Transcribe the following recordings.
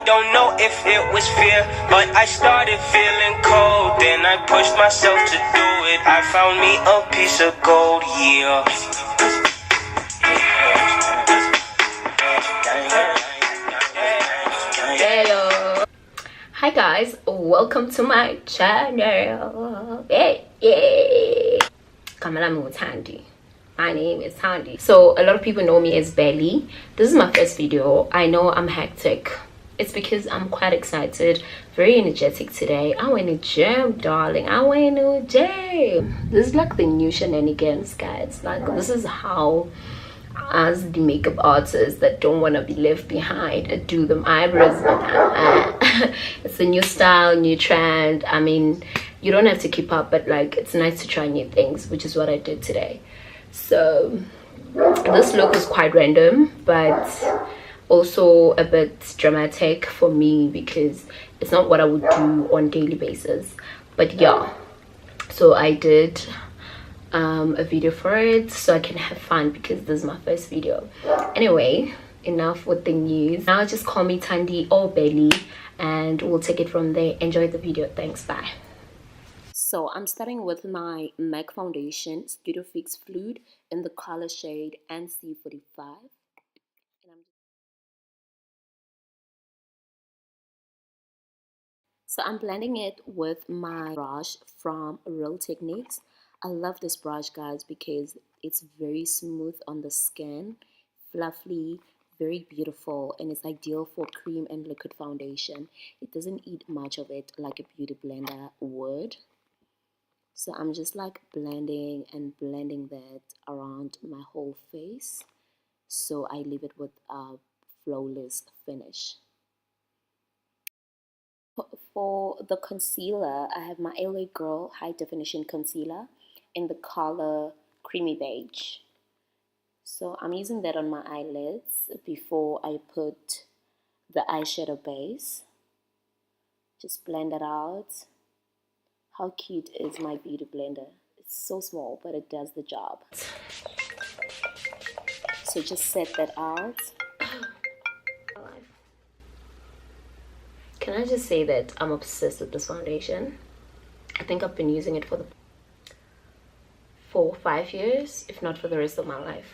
Don't know if it was fear, but I started feeling cold. Then I pushed myself to do it. I found me a piece of gold, yeah. Hello. Hi guys, welcome to my channel. Hey. Kamalami Tandy. My name is Tandy. So a lot of people know me as Belly. This is my first video. I know I'm hectic. It's because I'm quite excited, very energetic today. I went to gym, darling. I went to gym. This is like the new shenanigans, guys. Like, this is how, as the makeup artists that don't want to be left behind, do them eyebrows. It's a new style, new trend. I mean, you don't have to keep up, but like, it's nice to try new things, which is what I did today. So this look is quite random, but also a bit dramatic for me because it's not what I would do on a daily basis. But yeah, so I did a video for it so I can have fun because this is my first video. Anyway, enough with the news. Now just call me Tandy or Belly and we'll take it from there. Enjoy the video. Thanks. Bye. So I'm starting with my MAC foundation, Studio Fix Fluid in the color shade NC45. So I'm blending it with my brush from Real Techniques. I love this brush, guys, because it's very smooth on the skin, fluffy, very beautiful, and it's ideal for cream and liquid foundation. It doesn't eat much of it like a beauty blender would. So I'm just like blending and blending that around my whole face, so I leave it with a flawless finish. For the concealer, I have my LA Girl High Definition Concealer in the color Creamy Beige. So I'm using that on my eyelids before I put the eyeshadow base. Just blend it out. How cute is my beauty blender? It's so small, but it does the job. So just set that out. Can I just say that I'm obsessed with this foundation? I think I've been using it for 5 years, if not for the rest of my life.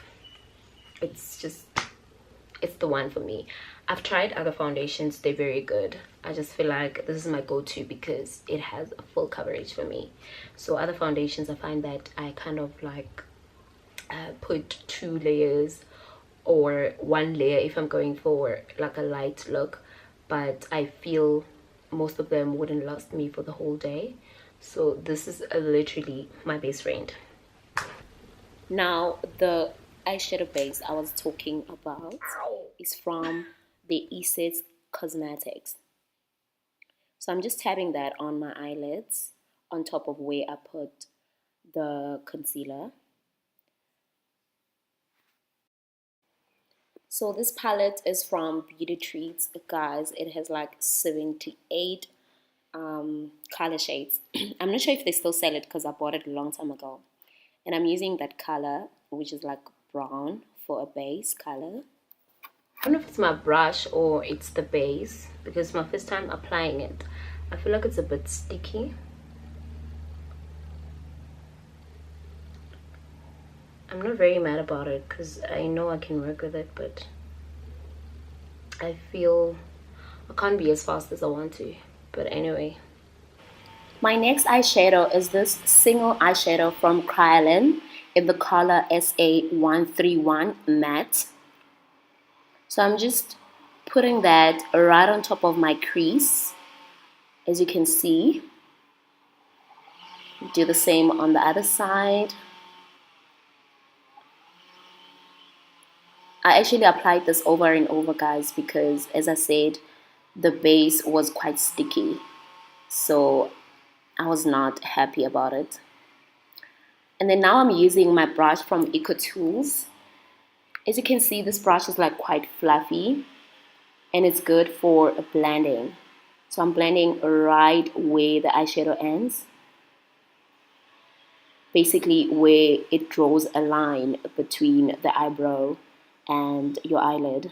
It's the one for me. I've tried other foundations, they're very good. I just feel like this is my go-to because it has a full coverage for me. So other foundations, I find that I kind of like put 2 layers or 1 layer if I'm going for like a light look, but I feel most of them wouldn't last me for the whole day. So this is literally my best friend. Now the eyeshadow base I was talking about is from the Essence Cosmetics. So I'm just tapping that on my eyelids on top of where I put the concealer. So this palette is from Beauty Treats, guys. It has like 78 color shades. I'm not sure if they still sell it because I bought it a long time ago. And I'm using that color, which is like brown, for a base color. I don't know if it's my brush or it's the base because my first time applying it, I feel like it's a bit sticky. I'm not very mad about it because I know I can work with it, but I feel I can't be as fast as I want to. But anyway. My next eyeshadow is this single eyeshadow from Kryolan in the color SA131 Matte. So I'm just putting that right on top of my crease, as you can see. Do the same on the other side. I actually applied this over and over, guys, because as I said, the base was quite sticky. So I was not happy about it. And then now I'm using my brush from EcoTools. As you can see, this brush is like quite fluffy and it's good for blending. So I'm blending right where the eyeshadow ends. Basically where it draws a line between the eyebrow and your eyelid.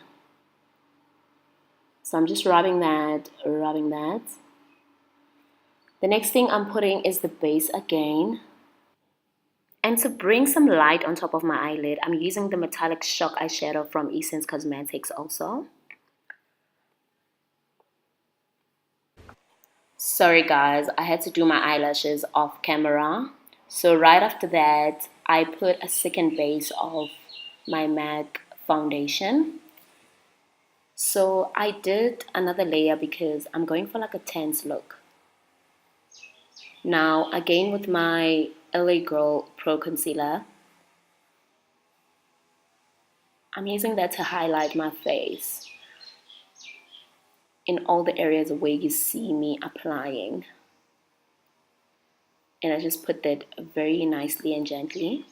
So I'm just rubbing that, rubbing that. The next thing I'm putting is the base again. And to bring some light on top of my eyelid, I'm using the Metallic Shock eyeshadow from Essence Cosmetics also. Sorry guys, I had to do my eyelashes off camera. So right after that, I put a second base of my MAC foundation. So I did another layer because I'm going for like a tense look. Now again with my LA Girl Pro Concealer, I'm using that to highlight my face in all the areas where you see me applying. And I just put that very nicely and gently.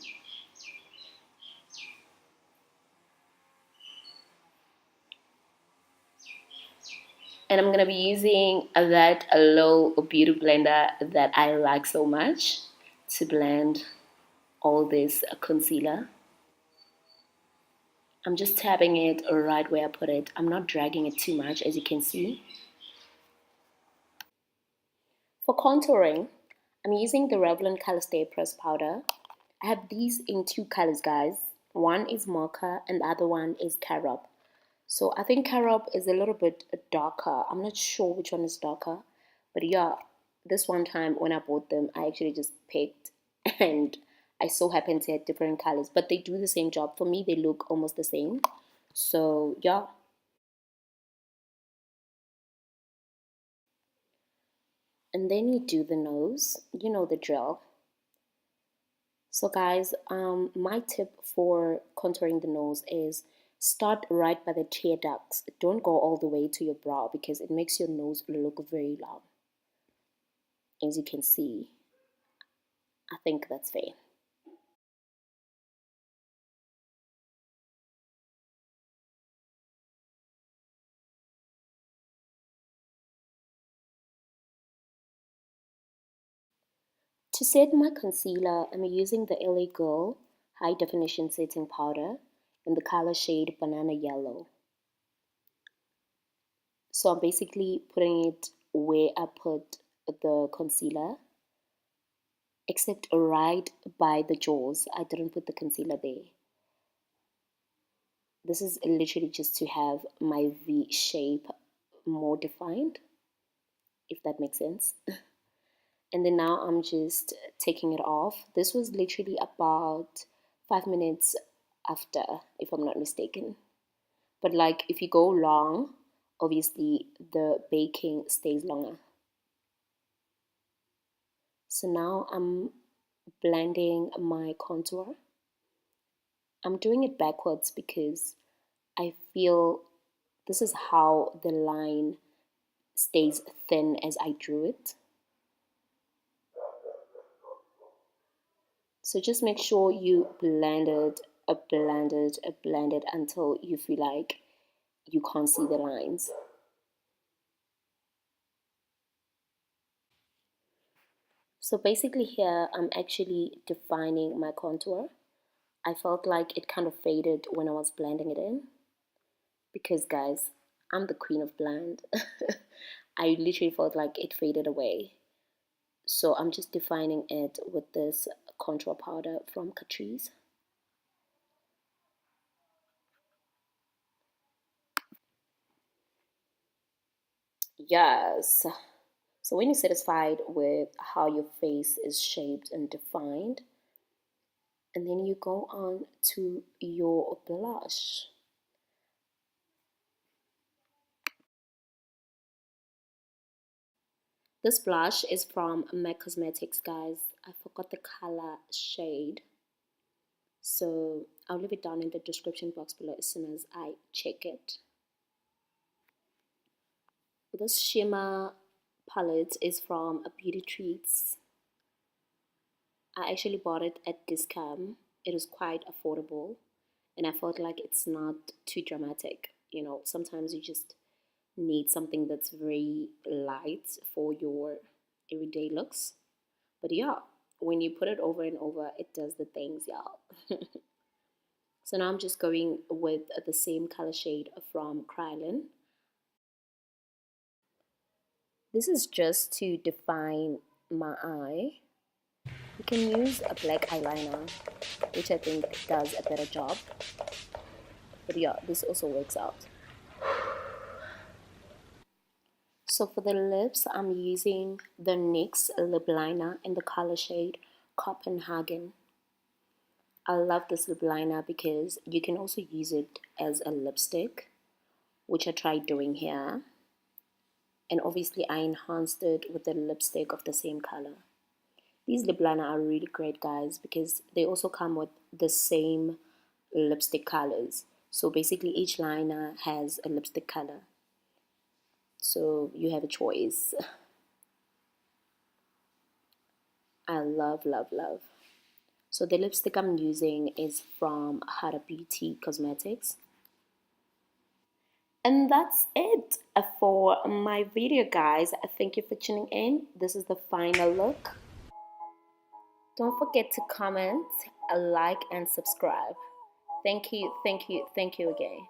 And I'm gonna be using that low beauty blender that I like so much to blend all this concealer. I'm just tapping it right where I put it. I'm not dragging it too much, as you can see. For contouring, I'm using the Revlon Color Stay Pressed Powder. I have these in two colors, guys. One is mocha and the other one is carob. So I think carob is a little bit darker. I'm not sure which one is darker. But yeah, this one time when I bought them, I actually just picked and I so happened to have different colors. But they do the same job. For me, they look almost the same. So yeah. And then you do the nose. You know the drill. So guys, my tip for contouring the nose is start right by the tear ducts. Don't go all the way to your brow because it makes your nose look very long. As you can see, I think that's fair. To set my concealer, I'm using the LA Girl High Definition Setting Powder in the color shade Banana Yellow. So I'm basically putting it where I put the concealer, except right by the jaws. I didn't put the concealer there. This is literally just to have my V shape more defined, if that makes sense. And then now I'm just taking it off. This was literally about 5 minutes after, if I'm not mistaken. But like if you go long, obviously the baking stays longer. So now I'm blending my contour. I'm doing it backwards because I feel this is how the line stays thin as I drew it. So just make sure you blend it, blend it until you feel like you can't see the lines. So basically here I'm actually defining my contour. I felt like it kind of faded when I was blending it in because guys, I'm the queen of blend. I literally felt like it faded away. So I'm just defining it with this contour powder from Catrice. Yes. So when you're satisfied with how your face is shaped and defined, and then you go on to your blush. This blush is from MAC Cosmetics, guys. I forgot the color shade. So I'll leave it down in the description box below as soon as I check it. This shimmer palette is from a Beauty Treats. I actually bought it at discount. It was quite affordable and I felt like it's not too dramatic. You know, sometimes you just need something that's very light for your everyday looks. But yeah, when you put it over and over, it does the things, y'all. So now I'm just going with the same color shade from Krylon. This is just to define my eye. You can use a black eyeliner, which I think does a better job. But yeah, this also works out. So for the lips, I'm using the NYX lip liner in the color shade Copenhagen. I love this lip liner because you can also use it as a lipstick, which I tried doing here. And obviously I enhanced it with the lipstick of the same color. These lip liner are really great, guys, because they also come with the same lipstick colors. So basically each liner has a lipstick color. So you have a choice. I love, love, love. So the lipstick I'm using is from Huda Beauty Cosmetics. And that's it for my video, guys. Thank you for tuning in. This is the final look. Don't forget to comment, like, and subscribe. Thank you, thank you, thank you again.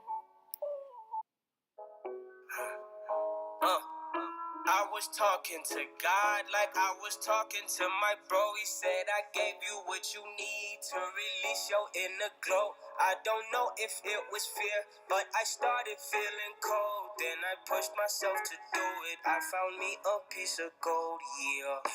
I was talking to God like I was talking to my bro. He said I gave you what you need to release your inner glow. I don't know if it was fear, but I started feeling cold. Then I pushed myself to do it. I found me a piece of gold, yeah.